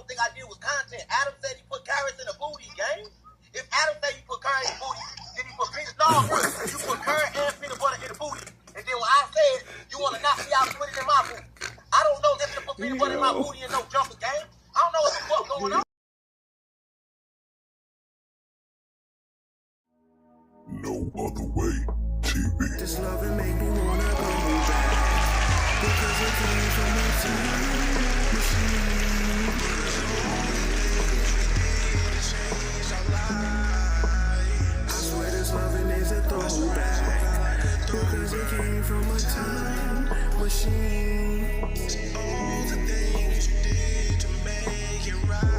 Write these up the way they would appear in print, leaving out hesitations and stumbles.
thing I did was content. Adam said he put carrots in the booty, gang. If Adam said you put carrots in the booty, then he put peanut. No, bro. You put carrot and peanut butter in the booty. And then when I said you want to knock me out, put it in my booty. I don't know if you put peanut butter in my booty and no jumper, gang. I don't know what the fuck going on. No Other Way TV. This loving make me wanna go back, because it came from a time machine. I swear this loving is a throwback, because it came from a time machine. All the things you did to make it right.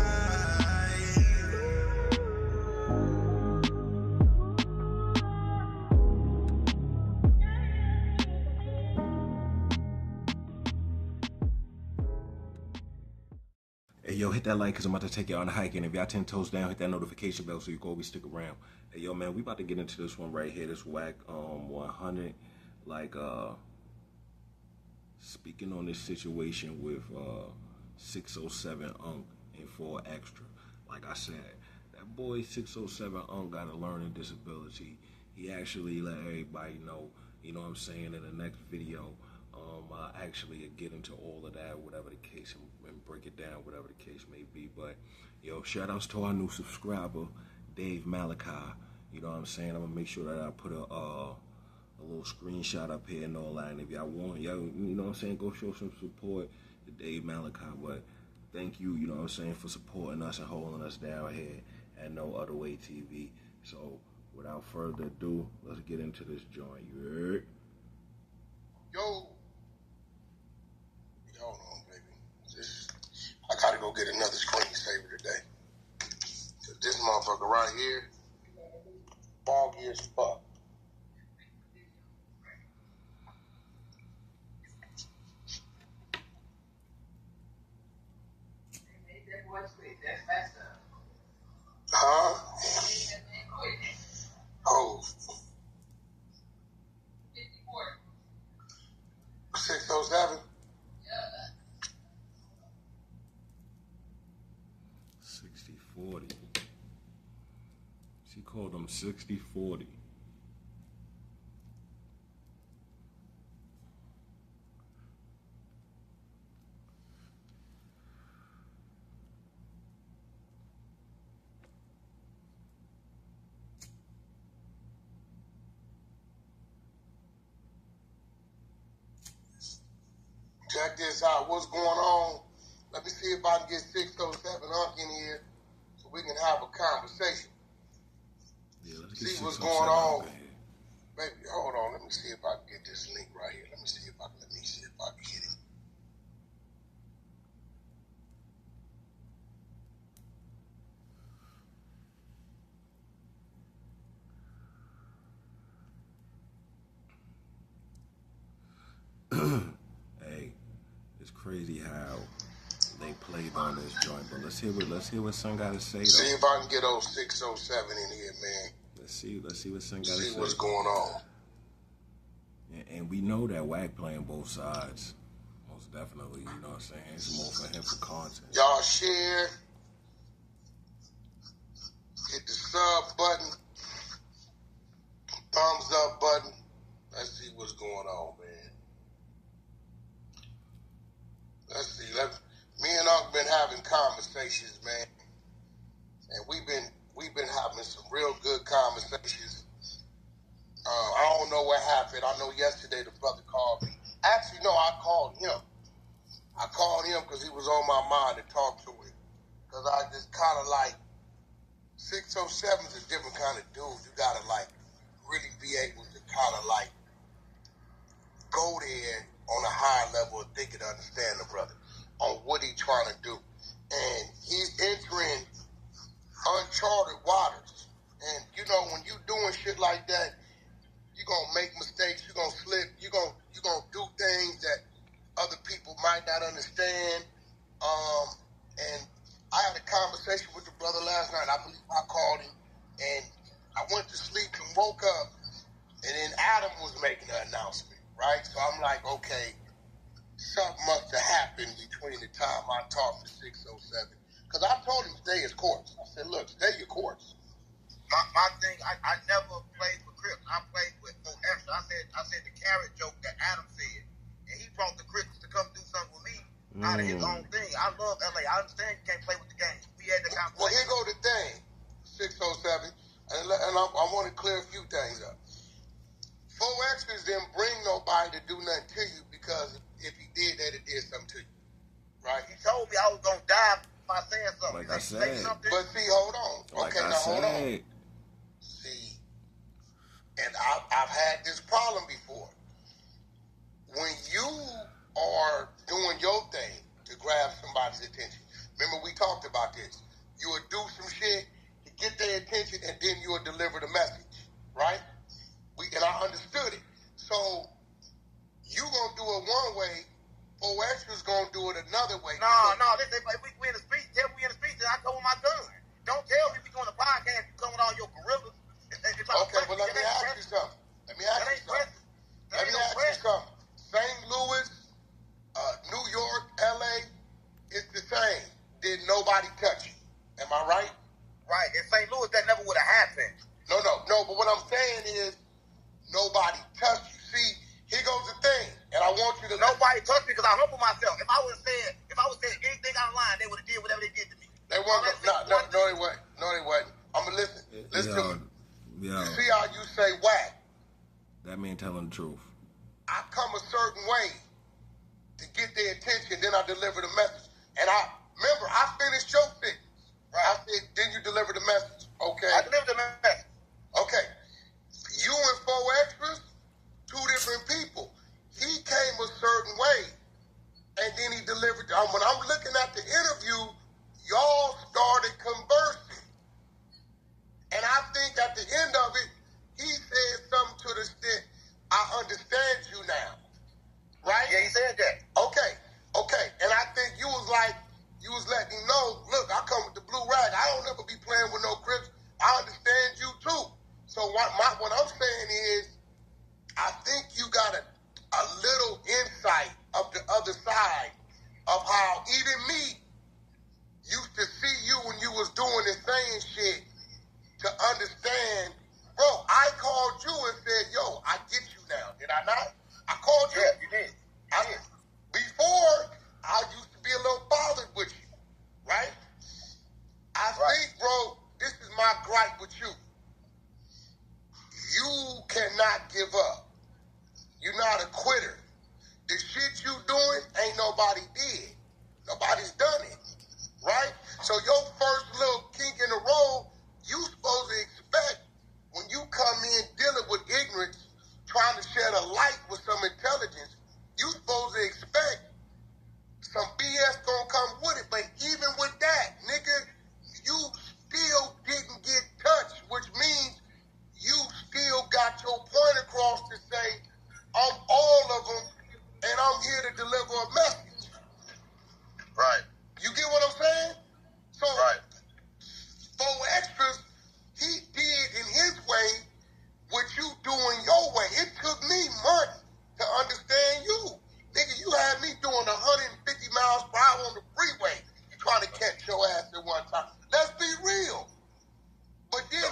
Hey, yo, hit that like because I'm about to take you on a hike. And if y'all 10 toes down, hit that notification bell so you can always stick around. Hey, yo, man, we about to get into this one right here. This Wack 100. Like, speaking on this situation with 607 Unk and 4 Extra. Like I said, that boy 607 Unk got a learning disability. He actually let everybody know, you know what I'm saying, in the next video. Actually get into all of that, whatever the case, and break it down, whatever the case may be. But yo, shout outs to our new subscriber, Dave Malachi. You know what I'm saying? I'm gonna make sure that I put a little screenshot up here and all that. And if y'all want, y'all, you know what I'm saying, go show some support to Dave Malachi. But thank you, you know what I'm saying, for supporting us and holding us down here at No Other Way TV. So without further ado, let's get into this joint. You heard? Yo. Hold on, baby. I gotta go get another screensaver today. Cause this motherfucker right here, foggy as fuck. Huh? Oh. 607? 60-40. She called them 60-40. Check this out. What's going on? Let me see if I can get 607 Unk in here so we can have a conversation. Yeah, let's see get what's going on. Baby, hold on. Let me see if I can get this link right here. Let me see if I can get it. Hey, it's crazy how they played on this joint, but let's hear what Son got to say. Though. See if I can get old 607 in here, man. Let's see what Son got to say. See what's going on. And we know that Wack playing both sides, most definitely. You know what I'm saying? It's more for him for content. Y'all share, hit the sub button, thumbs up button. Let's see what's going on, man. Let's see. Me and Unc been having conversations, man, and we've been having some real good conversations. I don't know what happened. I know yesterday the brother called me. Actually, no, I called him. I called him because he was on my mind to talk to him. Because I just kind of like, 607 is a different kind of dude. You got to like really be able to kind of like go there on a higher level of thinking to understand the brother on what he's trying to do. And he's entering uncharted waters. And you know, when you doing shit like that, you're gonna make mistakes, you're gonna slip, you're gonna do things that other people might not understand. And I had a conversation with the brother last night. I believe I called him, and I went to sleep and woke up, and then Adam was making an announcement, right? So I'm like, okay, something must have happened between the time I talked to 607 Because I told him stay his course. I said, look, stay your course. My thing, I never played with Crips. I played with no extra. I said the carrot joke that Adam said, and he brought the Crips to come do something with me out of his own thing. I love LA. I understand you can't play with the game. We had the conversation. Well, here go the thing, 607, and I want to clear a few things up. 4Xers didn't bring nobody to do nothing to you because if he did, they'd have did something to you, right? He told me I was gonna die by saying something. Like I say said. something. But see, hold on. Like Okay, I now hold on. said. See, and I've had this problem before. When you are doing your thing to grab somebody's attention, remember we talked about this. You would do some shit to get their attention, and then you would deliver the message, right? And I understood it. So you gonna do it one way, 4Xers gonna do it another way. No. Listen, if we in the street, tell me we in the street, then I come with my gun. Don't tell me we doing a podcast, you come with all your gorillas. Okay, but let me ask you something. Let me ask you something. St. Louis, New York, LA, it's the same. Did nobody touch you? Am I right? Right. In St. Louis, that never would have happened. No. But what I'm saying is, nobody touched you. See, here goes the thing, and I want you to. Nobody touched me because I humble myself. If I would have said anything out of line, they would have did whatever they did to me. They weren't. No, they wasn't. I'm gonna listen. Listen to me. Yo, See how you say whack? that mean telling the truth. I come a certain way to get their attention, then I deliver the message. And I finished your sentence. Right? I said, then you deliver the message. Okay. I delivered the message. Okay. You and 4Xers, two different people. He came a certain way, and then he delivered. When I'm looking at the interview, y'all started conversing. And I think at the end of it, he said something to the extent, I understand you now. Right? Yeah, he said that. Okay. And I think you was letting him know, look, I come with the blue rag. I don't ever be playing with no Crips. I understand you too. So what I'm saying is, I think you got a little insight of the other side of how even me used to see you when you was doing and saying shit to understand. Bro, I called you and said, yo, I get you now. Did I not? I called you. Yeah, you did. Before, I used to be a little bothered with you, right? I think, bro, this is my gripe with you. You cannot give up. You're not a quitter. The shit you doing ain't nobody did. Nobody's done it, right? So your first little kink in the road, you supposed to expect when you come in dealing with ignorance, trying to shed a light with some intelligence, you supposed to expect some BS gonna come with it. But even with that, nigga, you still didn't get touched, which means you still got your point across to say, I'm all of them, and I'm here to deliver a message. Right. You get what I'm saying? So, Right. 4Xers, he did in his way what you doing your way. It took me months to understand you. Nigga, you had me doing 150 miles per hour on the freeway trying to catch your ass at one time. Let's be real. But then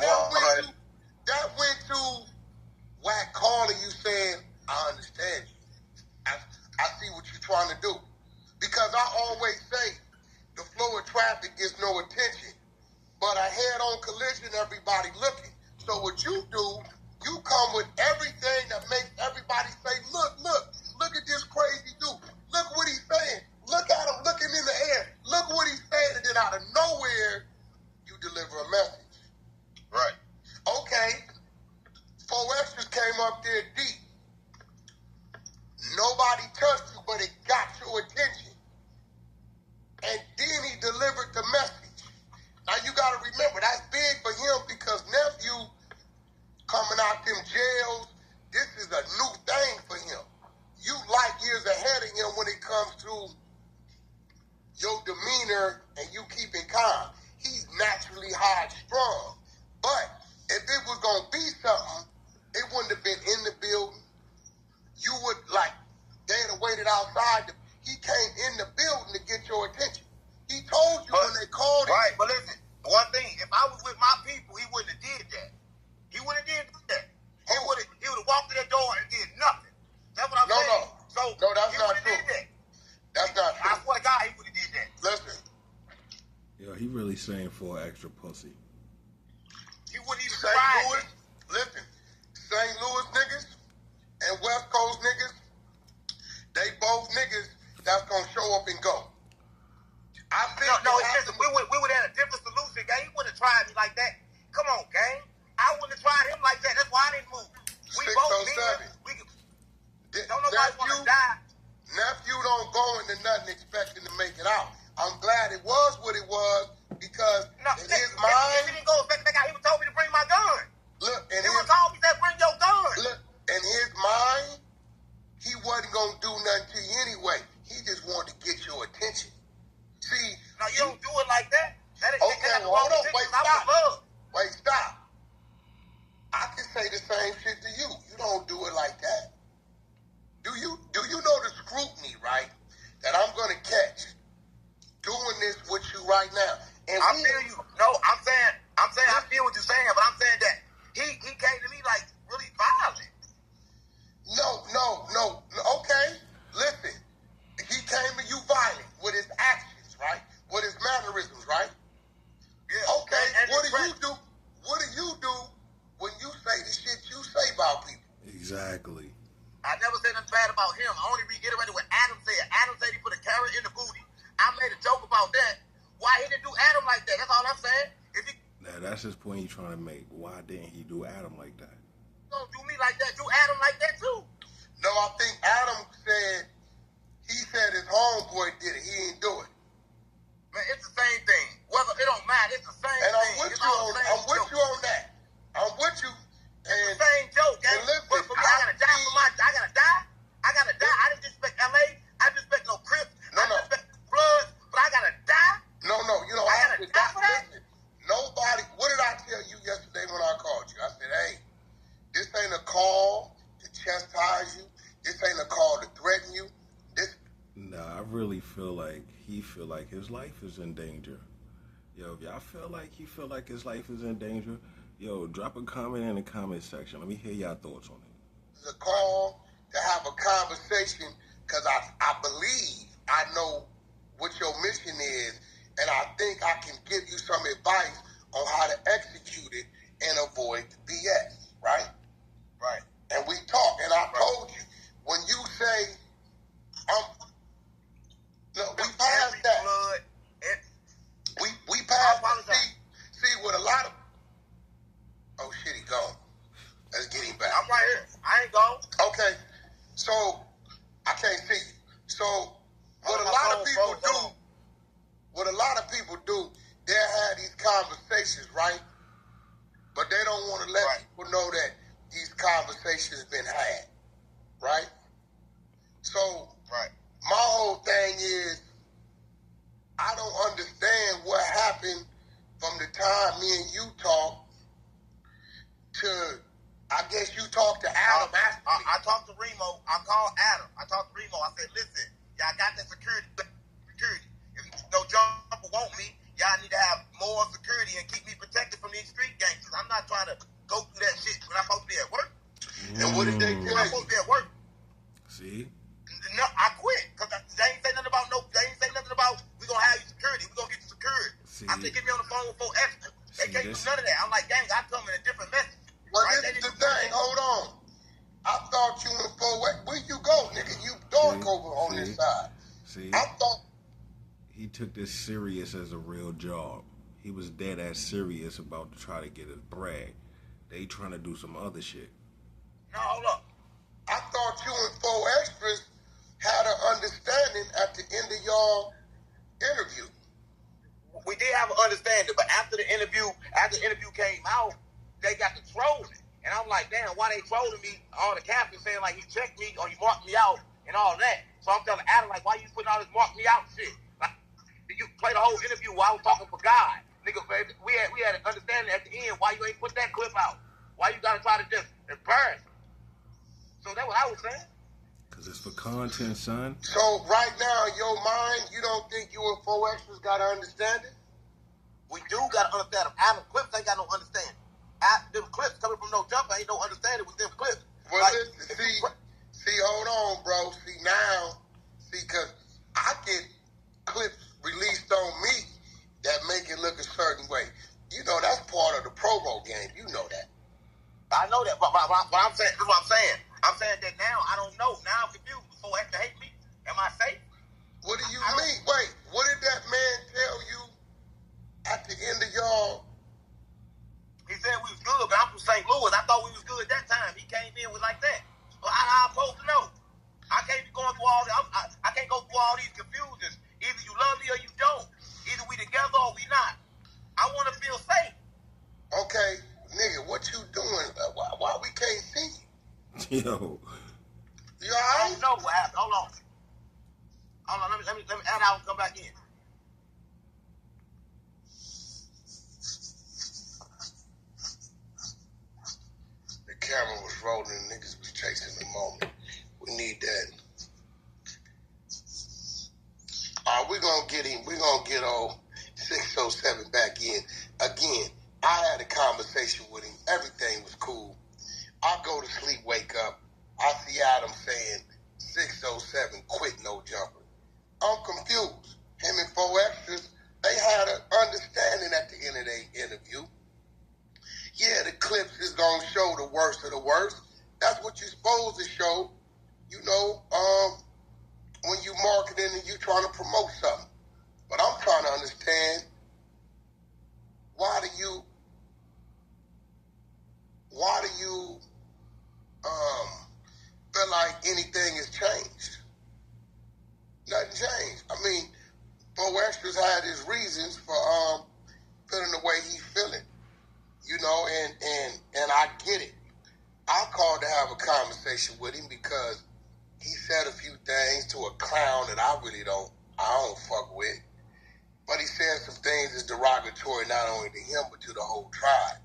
that went to Wack calling you saying, I understand you. I see what you're trying to do. Because I always say, the flow of traffic gets no attention. But a head-on collision, everybody looking. So what you do, you come with everything that makes everybody say, look at this crazy dude. Look what he's saying. Look at him looking in the air. Look what he's saying. And then out of nowhere, you deliver a message. Right. Okay. 4Xers came up there deep. Nobody touched you, but it got your attention. And then he delivered the message. Now you got to remember, that's big for him because nephew coming out them jails, this is a new thing for him. You light years ahead of him when it comes to your demeanor and you keeping calm. He's naturally high strung. But if it was going to be something, it wouldn't have been in the building. You would, they'd have waited outside. He came in the building to get your attention. He told you when they called he really saying for extra pussy. He wouldn't even St. try Louis, it. listen, St. Louis niggas and West Coast niggas, they both niggas that's gonna show up and go. I think No, it's just we would have a different solution, gang. He wouldn't have tried me like that. Come on, gang. I wouldn't have tried him like that. That's why I didn't move. We both men. Don't nobody want to die. Nephew don't go into nothing expecting to make it out. I'm glad it was what it was because in his mind, he didn't go back out. He told me to bring my gun. Look, He was told me that bring your gun. Look, in his mind, he wasn't gonna do nothing to you anyway. He just wanted to get your attention. See, No, you don't do it like that. That is okay, well, hold on, wait, stop. Wait, stop. I can say the same shit to you. You don't do it like that. Do you know the scrutiny, right, that I'm gonna catch doing this with you right now? And I feel you. No, I'm saying I feel what you're saying, but I'm saying that he came to me like really violent. No. Okay, listen. He came to you violent with his actions, right? With his mannerisms, right? Yeah. Okay, And what do you do? What do you do when you say the shit you say about people? Exactly. I never said nothing bad about him. I only reiterated what Adam said. Adam said he put a carrot in the booty. I made a joke about that. Why he didn't do Adam like that? That's all I'm saying. If he Now that's his point he's trying to make. Why didn't he do Adam like that? don't do me like that, do Adam like that too. No, I think Adam said his homeboy did it. He didn't do it. Man, it's the same thing. Whether it don't matter, it's the same And I'm thing. with It's you all on the same I'm with joke. you on that. I'm with you. And It's the same joke, gang. and listen, But for me, I gotta die for my. I gotta die. I didn't disrespect LA. I didn't disrespect no Crips. No. I didn't disrespect Bloods. But I gotta die. No, you know, I I gotta die for that? listen, nobody, what did I tell you yesterday when I called you? I said, hey, this ain't a call to chastise you. This ain't a call to threaten you. Nah, I really feel like he feel like his life is in danger. Yo, if y'all feel like his life is in danger, yo, drop a comment in the comment section. Let me hear y'all thoughts on it. It's a call to have a conversation because I believe I know what your mission is, and I think I can give you some advice on how to execute it and avoid the BS, right? Right. And we talk, and I told you, when you say, we passed that. Blood. We passed I apologize. see, with a lot of, oh shit, he gone. Let's get him back. I'm right here. I ain't gone. Okay, so I can't see you. So what a lot of people do, they'll have these conversations, right? But they don't want to let people know that these conversations been had, right? So my whole thing is, I don't understand what happened from the time me and you talked to, I guess you talked to Adam after me. I talked to Remo. I called Adam. I talked to Remo. I said, listen, y'all got that security. If no jumper want me, y'all need to have more security and keep me protected from these street gangsters. I'm not trying to go through that shit when I'm supposed to be at work. And what did they When tell I'm you? supposed to be at work. See? No, I quit because they ain't say nothing about we gonna have you security. We gonna get you secured. See? I said, get me on the phone with 4 extra. They See, can't do this- none of that. I'm like, gang, I come in a different message. Well, Right? this They is the didn't do thing. nothing. Hold on. I thought you went forward. Where you go, nigga? You dark See? over on this side. See? I thought. He took this serious as a real job. He was dead ass serious about to try to get his brag. They trying to do some other shit. No, hold up. I thought you and 4 extras had an understanding at the end of y'all interview. We did have an understanding, but after the interview came out, they got to trolling. And I'm like, damn, why they trolling me? All the captains saying like he checked me or he marked me out and all that. So I'm telling Adam, like, why you putting all this mark me out shit? Like, you play the whole interview while I was talking for God. Nigga, baby, we had an understanding at the end why you ain't put that clip out. Why you gotta try to just embarrass me? So that's what I was saying. Cause it's for content, son. So right now, in your mind, you don't think you and 4 extras got to understand it? We do gotta understand them. Adam clips ain't got no understanding. Them clips coming from no jumper ain't no understanding with them clips. Well, Like, listen, see, hold on, bro. See, because I get clips released on me that make it what I'm saying. This is what I'm saying. I'm saying that now I don't know. Now I'm confused. Before Hector hate me, am I safe? What do you mean? Wait, what did that man tell you at the end of y'all? He said we was good, but I'm from St. Louis. I thought we was good that time. He came in with like that. Well, how I'm supposed to know? I can't be going through all this. I can't go through all these confusions. Either you love me or you don't. Either we together or we not. I want to feel safe. Okay, nigga, what you doing? Why we can't see you? Yo. You alright? I don't know what happened. Hold on. Let me add out and come back in. The camera was rolling and niggas was chasing the moment. We need that. We're gonna get him. We're gonna get old 607 back in. Again, I had a conversation with him. Everything was cool. I go to sleep, wake up. I see Adam saying 607 quit no jumper. I'm confused. Him and 4 Extras, they had an understanding at the end of their interview. Yeah, the clips is gonna show the worst of the worst. That's what you're supposed to show. You know, when you marketing and you trying to promote something. But I'm trying to understand, why do you feel like anything has changed? Nothing changed. I mean, 4 Extras had his reasons for feeling the way he's feeling. You know, and I get it. I called to have a conversation with him because he said a few things to a clown that I don't fuck with. But he said some things that's derogatory not only to him but to the whole tribe.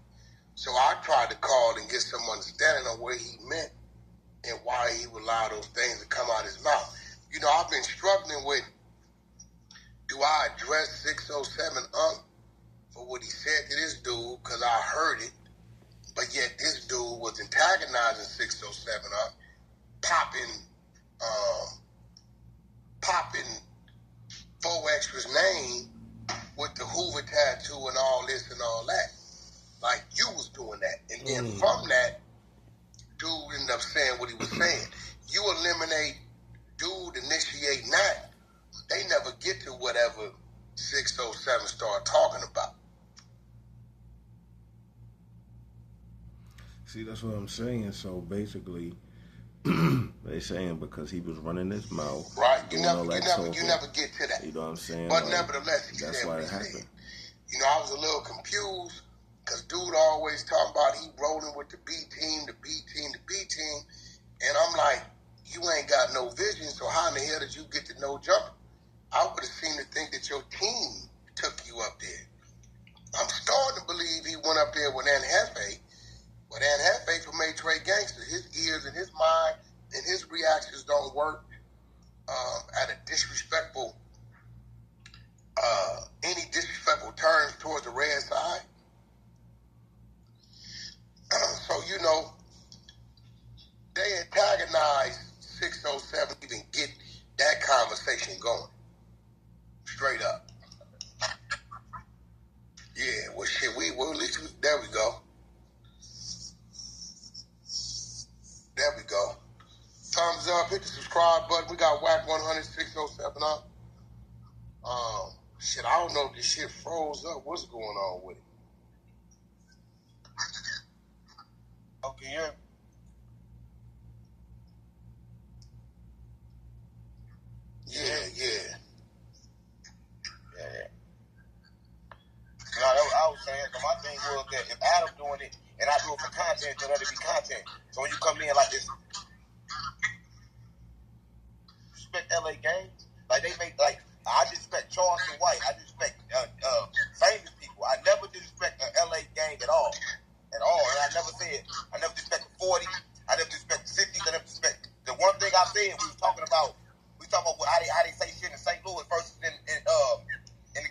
So I tried to call and get some understanding on what he meant and why he would allow those things to come out his mouth. You know, I've been struggling with, do I address 607 for what he said to this dude, because I heard it, but yet this dude was antagonizing 607 popping 4 Extras name with the Hoover tattoo and all this and all that. Like, you was doing that. And then from that, dude ended up saying what he was saying. You eliminate dude initiating that, they never get to whatever 607 started talking about. See, that's what I'm saying. So basically, they saying because he was running his mouth, right? You never get to that. You know what I'm saying? But nevertheless, he that's said why what it he happened. said. You know, I was a little confused because dude always talking about he rolling with the B team, and I'm like, you ain't got no vision. So how in the hell did you get to no jumper? I would have seemed to think that your team took you up there. I'm starting to believe he went up there with Anhefe. But Anhefe from Trey Gangster, his ears and his mind and his reactions don't work at a disrespectful, any disrespectful turns towards the red side. So, you know, they antagonized 607 to even get that conversation going. Straight up. Yeah, well, shit, at least there we go. There we go. Thumbs up, hit the subscribe button. We got Wack 100 607 up. Shit, I don't know if this shit froze up. What's going on with it? Okay, yeah. Yeah. No, I was saying, so my thing was that if Adam doing it and I do it for content, then let it be content. So when you come in like this, respect LA games, like they make, like, I disrespect Charleston White, I disrespect famous people. I never disrespect an LA gang at all. And I never disrespect the 40s, I never disrespect the 50s, I never disrespect. The one thing I said, we was talking about how they say shit in St. Louis versus in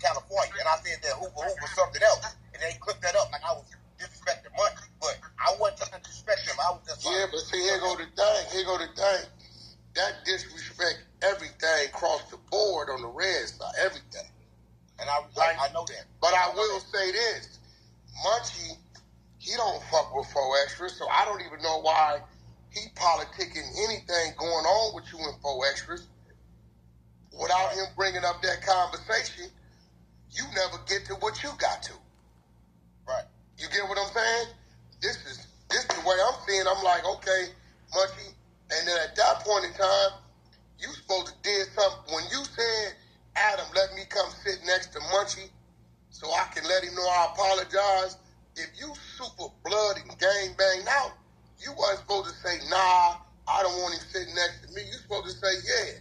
California, and I said that Hoover was something else, and they clipped that up like I was disrespecting money, but I wasn't trying to disrespect them. I was just yeah, but see, here go the thing. That disrespect everything across the board on the red side, everything. And I know that. But I will say this, Munchie he don't fuck with 4Extra, so I don't even know why he politicking anything going on with you in 4Extras. Without him bringing up that conversation, you never get to what you got to. Right. You get what I'm saying? This is the way I'm seeing. I'm like, okay, Munchie. And then at that point in time, you supposed to did something. When you said, Adam, let me come sit next to Munchie so I can let him know I apologize. If you super blood and gang banged out, you wasn't supposed to say, nah, I don't want him sitting next to me. You supposed to say, yeah,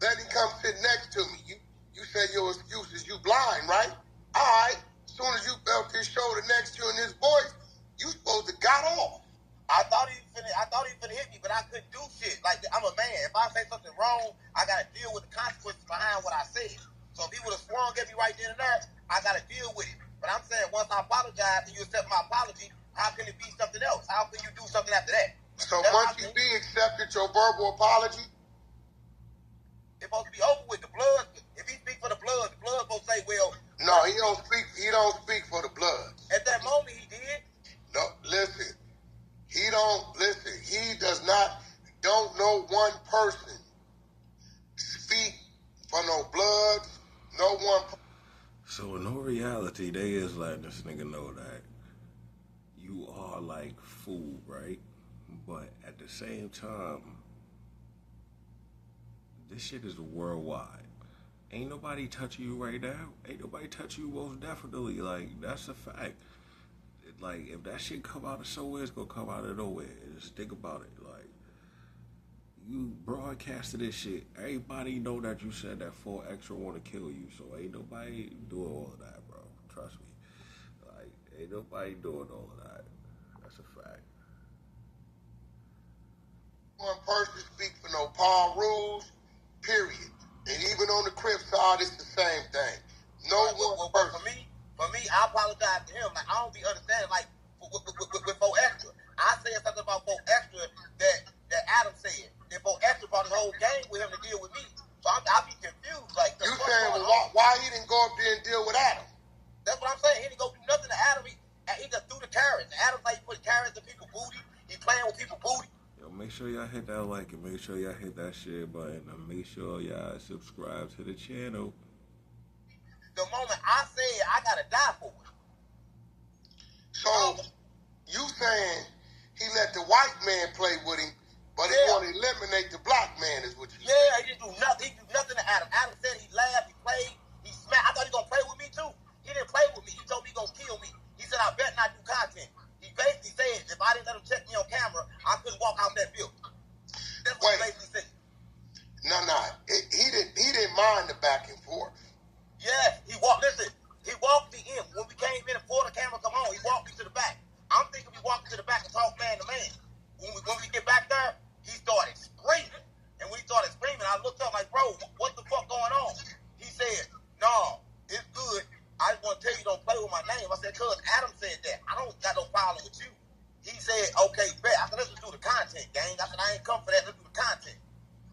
let him come sit next to me. You said your excuse is you blind, right? All right. As soon as you felt his shoulder next to you and his voice, you supposed to got off. I thought he was finna hit me, but I couldn't do shit. Like, I'm a man. If I say something wrong, I gotta deal with the consequences behind what I said. So if he would have swung at me right then and there, I gotta deal with it. But I'm saying once I apologize and you accept my apology, how can it be something else? How can you do something after that? So once you accepted your verbal apology, it's supposed to be over with. The blood, if he speak for the blood supposed to say, well, no, he don't speak for the blood. At that moment he did. No, listen. He does not, don't know one person speak for no blood, no one. So in no reality, they is letting this nigga know that you are like food, right? But at the same time, this shit is worldwide. Ain't nobody touching you right now. Ain't nobody touching you most definitely. Like, that's a fact. Like, if that shit come out of somewhere, it's gonna come out of nowhere. Just think about it. Like, you broadcasted this shit. Everybody know that you said that 4Extra want to kill you. So ain't nobody doing all of that, bro. Trust me. Like, ain't nobody doing all of that. That's a fact. One person speak for no Paul rules, period. And even on the Crip side, it's the same thing. No one person. For me, I apologize to him. Like, I don't be understanding, like, with 4Extra. I said something about 4Extra that Adam said. Then 4Extra brought his whole gang with him to deal with me. So I be confused. Like, you saying, well, why he didn't go up there and deal with Adam? That's what I'm saying. He didn't go do nothing to Adam. He just threw the carrots. Adam's like, he put carrots in people's booty. He playing with people's booty. Yo, make sure y'all hit that like and make sure y'all hit that share button and make sure y'all subscribe to the channel. The moment I said I gotta die for it. So you saying he let the white man play with him, but he want to eliminate the black man is what you said. Yeah, he didn't do nothing. He did nothing to Adam. Adam said he laughed, he played, he smacked. I thought he was gonna play with me too. He didn't play with me. He told me he gonna kill me. He said I better not do content. He basically said if I didn't let him check me on camera, I couldn't walk out that building. That's what he basically said. No. He didn't mind the back and forth. Yeah, he walked me in. When we came in before the camera come on, he walked me to the back. I'm thinking we walked to the back and talk man to man. When we get back there, he started screaming. And when he started screaming, I looked up like, bro, what the fuck going on? He said, no, it's good. I just want to tell you don't play with my name. I said, cuz Adam said that. I don't got no problem with you. He said, okay, bet. I said, let's just do the content, gang. I said, I ain't come for that. Let's do the content.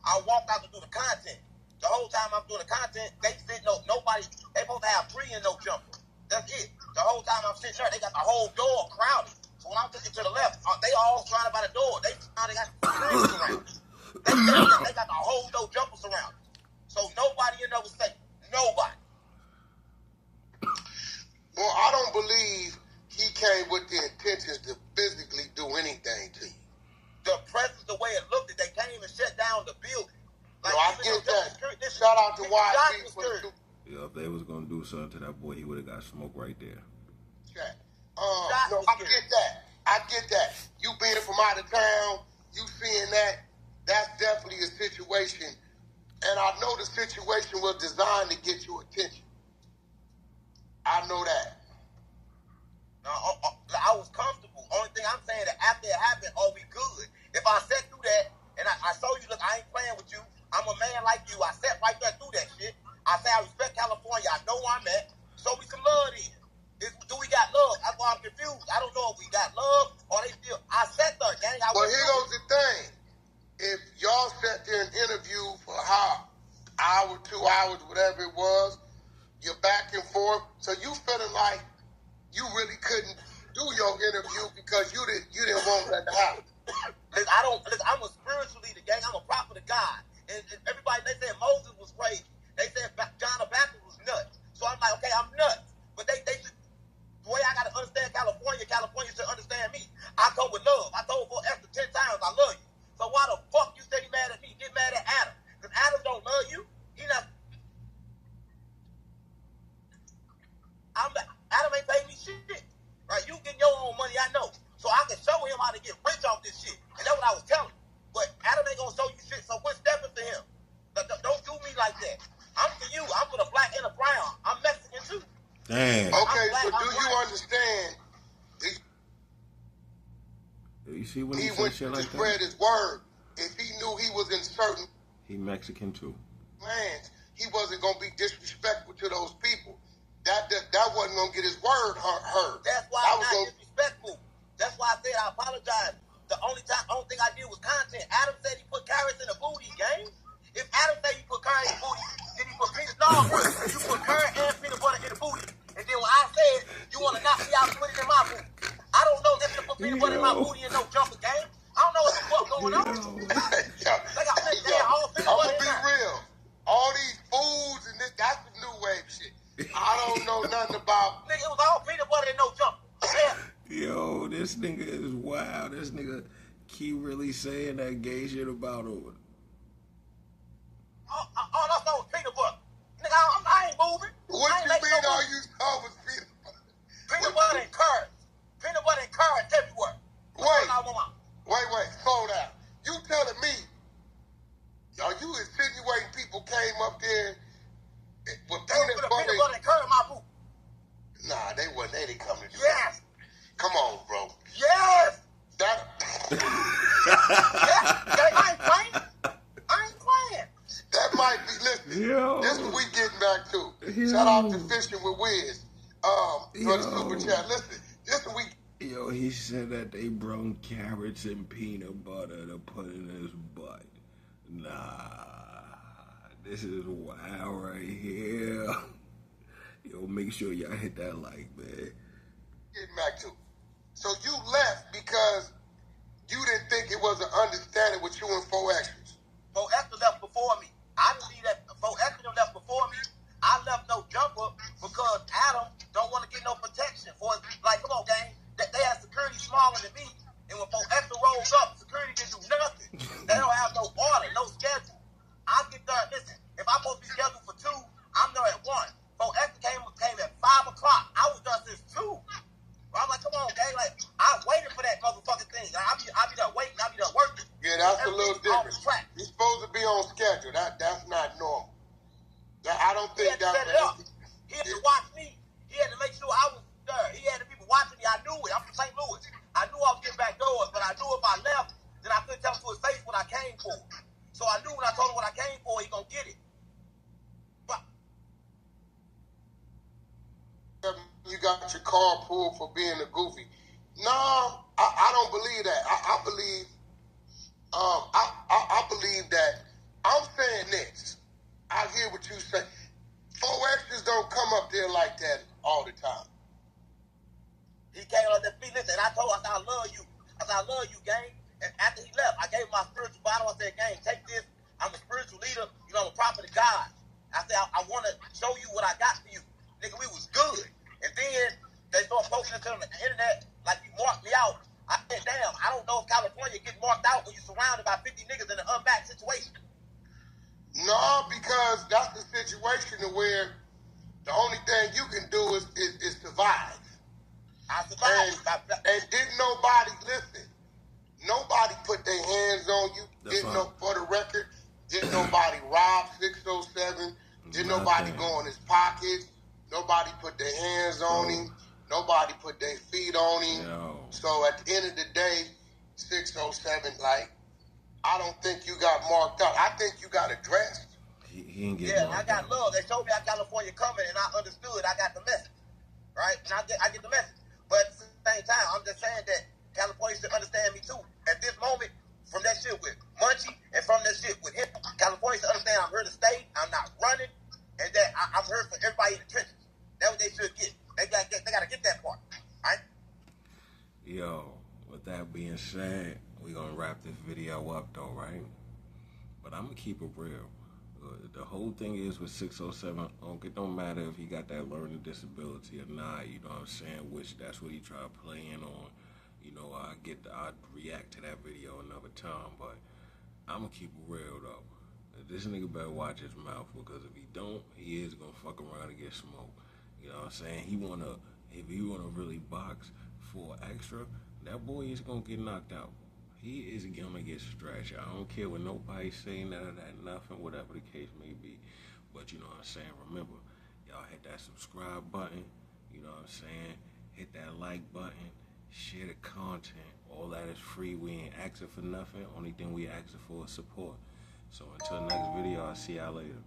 I walked out to do the content. The whole time I'm doing the content, they said nobody, they supposed to have 3 and no jumper. That's it. The whole time I'm sitting there, they got the whole door crowded. So when I'm looking to the left, they all surrounded by the door. They got security around. They got the whole door jumpers around. So nobody in there was safe. Nobody. Well, I don't believe he came with the intentions to physically do anything to you. The presence, the way it looked, they can't even shut down the building. Like, no, I get that. Shout out to YG for the. Yeah, if they was gonna do something to that boy, he would have got smoked right there. Okay. No, I get that. You being from out of town, you seeing that, that's definitely a situation. And I know the situation was designed to get your attention. I know that. No, I was comfortable. Only thing I'm saying that after it happened, are we good? If I sat through that and I saw you, look, I ain't playing with you. I'm a man like you. I sat right there through that shit. I say I respect California. I know where I'm at. Show me some love then. Do we got love? That's why I'm confused. I don't know if we got love or they still. I sat there, gang. But here goes the thing. If y'all sat there and interviewed for hour, 2 hours, whatever it was, you're back and forth. So you feeling like you really couldn't do your interview because you didn't want that to happen. Listen, I'm a spiritual leader, gang. I'm a prophet of God. And everybody, they said Moses was crazy. They said John the Baptist was nuts. So I'm like, okay, I'm nuts. But they should, the way I got to understand California should understand me. I come with love. I told for Esther 10 times, I love you. So why the fuck you stay mad at me? Get mad at Adam. Because Adam don't love you. Adam ain't paying me shit. Right? You getting your own money, I know. So I can show him how to get rich off this shit. And that's what I was telling him. But Adam ain't gonna show you shit, so quit stepping for him. Don't do me like that. I'm for you. I'm for the black and the brown. I'm Mexican too. Damn. Okay, so do you understand? You see when He he went said shit to like spread that? his word. If he knew he was in certain He Mexican too. lands, he wasn't gonna be disrespectful to those people. That wasn't gonna get his word heard. That's why I'm not disrespectful. That's why I said I apologize. The only thing I did was content. Adam said he put carrots in the booty, gang. If Adam said he put carrots in the booty, then he put peanut. No, bro, you put carrot and peanut butter in the booty. And then when I said you want to knock me out and put it in my booty, I don't know if to put peanut butter in my booty and no jumper, gang. I don't know what the fuck going on. They got all peanut I'm butter gonna in be there. real. All these foods and this, that's the new wave shit. I don't know nothing about. Nigga, it was all peanut butter and no jumper. Yeah. Yo, this nigga is wild. This nigga keep really saying that gay shit about him. All I saw was peanut butter. Nigga, I ain't moving. What I ain't you making mean no all move. you saw was peanut butter? Peanut butter and carrots. Peanut butter and carrots everywhere. Wait, slow down. You telling me, are you insinuating people came up there with They put peanut a butter? peanut butter and carrot in my boot. Nah, they wasn't. They didn't come to do Yes. that. Come on, bro. Yes. That Yeah. I ain't playing. that might be. Listen, Yo. this is what we getting back to. Yo. Shout out to Fishing with Wiz. For the Yo. super chat. Listen, this is what we. Yo, he said that they brung carrots and peanut butter to put in his butt. Nah, this is wild right here. Yo, make sure y'all hit that like, man. Getting back to. So you left because you didn't think it was an understanding with you and 4Xers. 4X left before me. I didn't leave that. 4X left before me. I left no jumper because Adam don't want to get no protection for it. Like, come on, gang. They have security smaller than me. And when 4X rolls up, security didn't do nothing. They don't have no order, no schedule. I get there. Listen, if I'm supposed to be scheduled for 2, I'm there at 1. 4X came at 5 o'clock. I was there since 2. I'm like, come on, gang. Like, I waited for that motherfucking thing. Like, I be there waiting. I be there working. Yeah, that's a little Everything's different. off track. You're supposed to be on schedule. That's not normal. I don't He think had to set it up. He had to watch me. He had to make sure I was there. He had the people watching me. I knew it. I'm from St. Louis. I knew I was getting back doors, but I knew if I left, then I couldn't tell him to his face what I came for. So I knew when I told him what I came for, he gonna get it. But you got your car pulled for being a goofy. No, I don't believe that. I believe I believe that. I'm saying this. I hear what you say. 4Xers don't come up there like that all the time. he came on that feet. Listen, I told him, I said, I love you. I said, I love you, gang. And after he left, I gave him my spiritual Bible. I said, gang, take this. I'm a spiritual leader. You know, I'm a prophet of God. I said, I want to show you what I got for you. Nigga, we was good. And then they started posting it on the internet like you marked me out. I said, damn, I don't know if California gets marked out when you're surrounded by 50 niggas in an unbacked situation. No, because that's the situation where the only thing you can do is survive. I survived. And didn't nobody listen. Nobody put their hands on you. That's Didn't right. for the record. Didn't nobody rob 607. Didn't nobody Nothing. go in his pockets. Nobody put their hands on him. Nobody put their feet on him. Yo. So at the end of the day, 607, like, I don't think you got marked out. I think you got addressed. He ain't getting Yeah, I marked got out. love. They told me how California coming, and I understood. I got the message, right? And I get the message. But at the same time, I'm just saying that California should understand me too. At this moment, from that shit with Munchie and from that shit with him, California should understand I'm here to stay. I'm not running, and that I'm here for everybody in the trenches. That's what they should get. They got to get that part, right? being said, we're gonna wrap this video up though, right? But I'm gonna keep it real. The whole thing is with 607 Unc, it don't matter if he got that learning disability or not, you know what I'm saying? Which that's what he tried playing on. You know, I'd react to that video another time, but I'm gonna keep it real though. This nigga better watch his mouth, because if he don't, he is gonna fuck around and get smoked. You know what I'm saying? If he wanna really box for extra, that boy is gonna get knocked out. He is gonna get stretched. I don't care what nobody say, none of that, nothing, whatever the case may be. But you know what I'm saying? Remember, y'all hit that subscribe button. You know what I'm saying? Hit that like button. Share the content. All that is free. We ain't asking for nothing. Only thing we asking for is support. So until next video, I'll see y'all later.